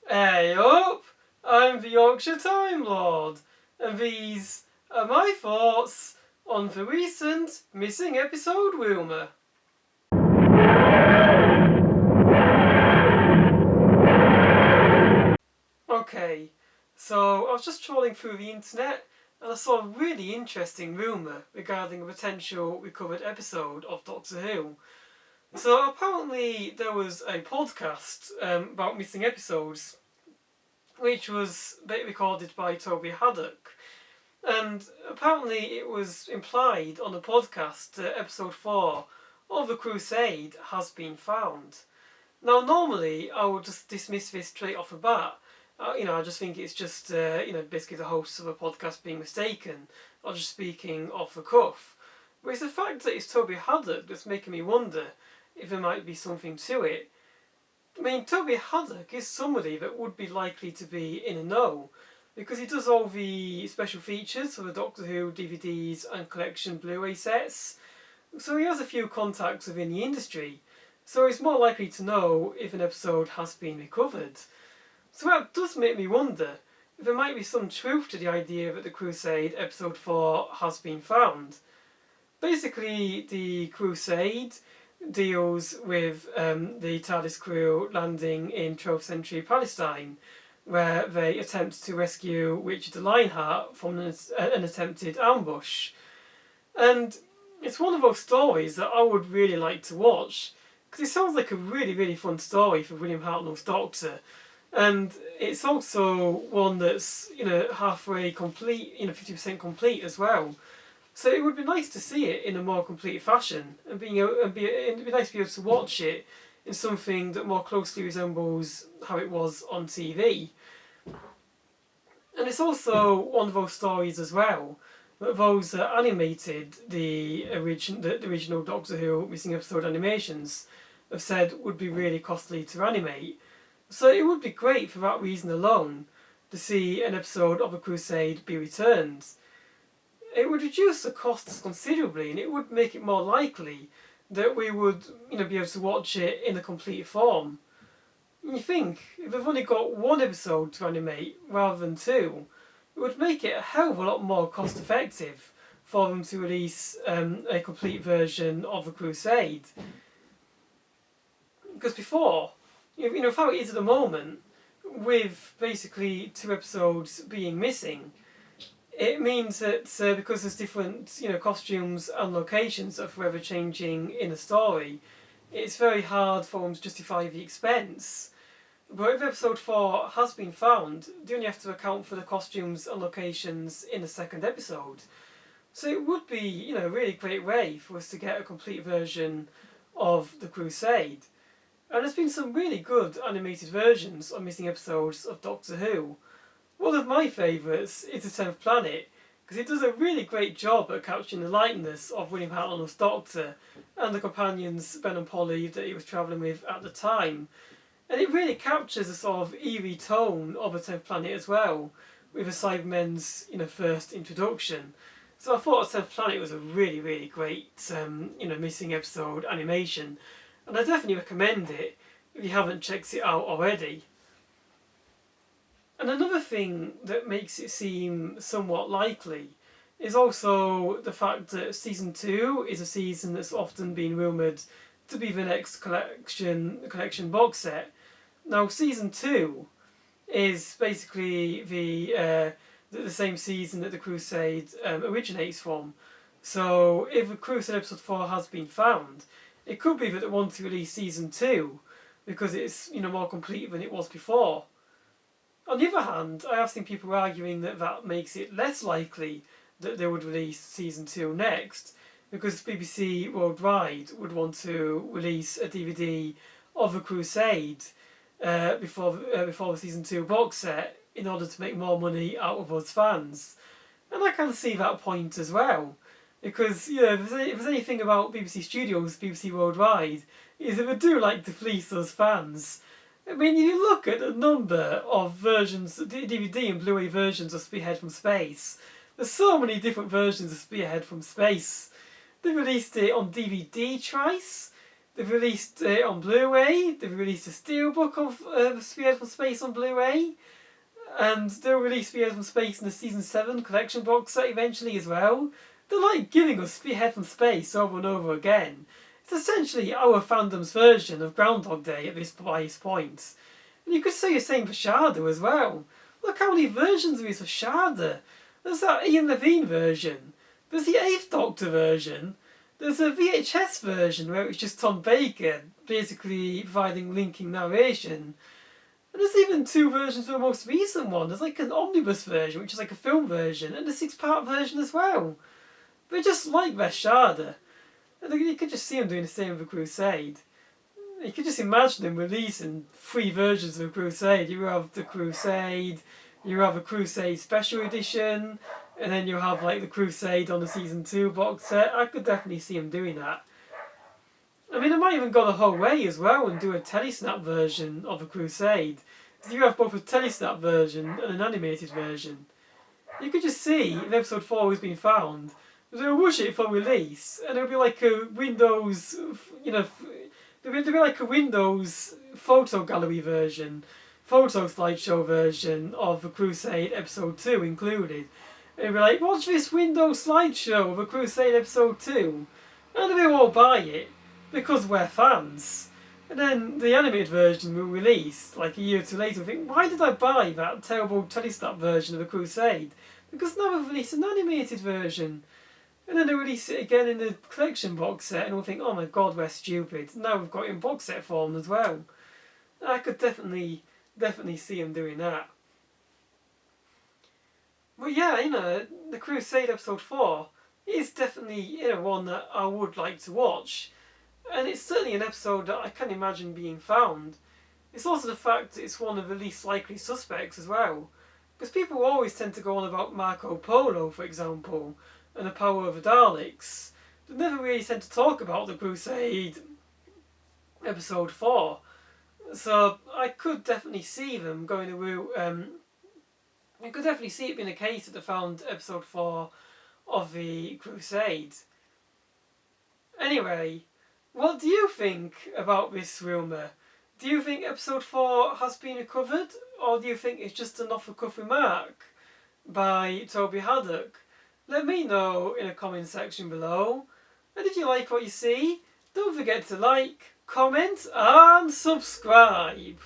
Hey up! I'm the Yorkshire Time Lord, and these are my thoughts on the recent missing episode Rumour. Okay, so I was just trawling through the internet and I saw a really interesting rumour regarding a potential recovered episode of Doctor Who. So apparently there was a podcast about missing episodes, which was recorded by Toby Haddock. And apparently it was implied on the podcast that episode 4 of the Crusade has been found. Now normally I would just dismiss this straight off the bat. I just think it's just basically the hosts of a podcast being mistaken or just speaking off the cuff. But it's the fact that it's Toby Haddock that's making me wonder if there might be something to it. I mean, Toby Haddock is somebody that would be likely to be in the know, because he does all the special features for the Doctor Who DVDs and collection Blu-ray sets. So he has a few contacts within the industry, so he's more likely to know if an episode has been recovered. So that does make me wonder if there might be some truth to the idea that the Crusade Episode 4 has been found. Basically, the Crusade deals with the TARDIS crew landing in 12th century Palestine, where they attempt to rescue Richard the Lionheart from an attempted ambush. And it's one of those stories that I would really like to watch, because it sounds like a really, really fun story for William Hartnell's Doctor. And it's also one that's, halfway complete, 50% complete as well. So it would be nice to see it in a more complete fashion, and it'd be nice to be able to watch it in something that more closely resembles how it was on TV. And it's also one of those stories as well that those that animated the original Doctor Who missing episode animations have said would be really costly to animate. So it would be great for that reason alone to see an episode of The Crusade be returned. It would reduce the costs considerably, and it would make it more likely that we would, be able to watch it in a complete form. And you think, if they've only got one episode to animate rather than two, it would make it a hell of a lot more cost effective for them to release a complete version of The Crusade. Because before, how it is at the moment, with basically 2 episodes being missing, it means that because there's different costumes and locations that are forever changing in a story, it's very hard for them to justify the expense. But if episode 4 has been found, they only have to account for the costumes and locations in the second episode. So it would be a really great way for us to get a complete version of The Crusade. And there's been some really good animated versions of missing episodes of Doctor Who. One of my favourites is The 10th Planet, because it does a really great job at capturing the likeness of William Hartnell's Doctor and the companions Ben and Polly that he was travelling with at the time. And it really captures a sort of eerie tone of The 10th Planet as well, with the Cybermen's first introduction. So I thought The 10th Planet was a really, really great missing episode animation, and I definitely recommend it if you haven't checked it out already. And another thing that makes it seem somewhat likely is also the fact that Season 2 is a season that's often been rumoured to be the next collection box set. Now, Season 2 is basically the same season that the Crusade originates from. So if the Crusade Episode 4 has been found, it could be that they want to release Season 2 because it's more complete than it was before. On the other hand, I have seen people arguing that that makes it less likely that they would release Season 2 next, because BBC Worldwide would want to release a DVD of The Crusade before the Season 2 box set in order to make more money out of us fans. And I can see that point as well, because if there's anything about BBC Studios, BBC Worldwide, is that they do like to fleece us fans. I mean, if you look at the number of versions, DVD and Blu-ray versions of Spearhead from Space, there's so many different versions of Spearhead from Space. They released it on DVD twice. They've released it on Blu-ray. They've released a steelbook of Spearhead from Space on Blu-ray. And they'll release Spearhead from Space in the Season 7 collection box set eventually as well. They're like giving us Spearhead from Space over and over again. It's essentially our fandom's version of Groundhog Day at this point. And you could say the same for Sharda as well. Look how many versions there is of Sharda. There's that Ian Levine version. There's the 8th Doctor version. There's a VHS version where it's just Tom Baker basically providing linking narration. And there's even 2 versions of the most recent one. There's like an omnibus version, which is like a film version, and a 6-part version as well. But just like their Sharda. And you could just see them doing the same with the Crusade. You could just imagine them releasing 3 versions of the Crusade. You have the Crusade, you have a Crusade Special Edition, and then you have like the Crusade on the Season 2 box set. I could definitely see them doing that. I mean, I might even go the whole way as well and do a telesnap version of the Crusade. So you have both a telesnap version and an animated version. You could just see if Episode 4 has been found, they'll rush it for release, and it'll be like a Windows, there'll be like a Windows photo gallery version, photo slideshow version of the Crusade Episode 2 included. It'll be like, watch this Windows slideshow of the Crusade Episode 2, and they'll all buy it, because we're fans. And then the animated version will release, like a year or 2 later, and think, why did I buy that terrible telesnap version of the Crusade? Because now we've released an animated version. And then they release it again in the collection box set, and we'll think, oh my god, we're stupid. Now we've got it in box set form as well. I could definitely see them doing that. But yeah, the Crusade Episode 4 is definitely, one that I would like to watch. And it's certainly an episode that I can imagine being found. It's also the fact that it's one of the least likely suspects as well. Because people always tend to go on about Marco Polo, for example, and the power of the Daleks. They never really tend to talk about the Crusade Episode 4. So I could definitely see them going the route. I could definitely see it being the case that they found Episode 4 of the Crusade. Anyway, what do you think about this rumour? Do you think Episode 4 has been recovered? Or do you think it's just an off-the-cuff remark by Toby Haddock? Let me know in the comment section below. And if you like what you see, don't forget to like, comment and subscribe.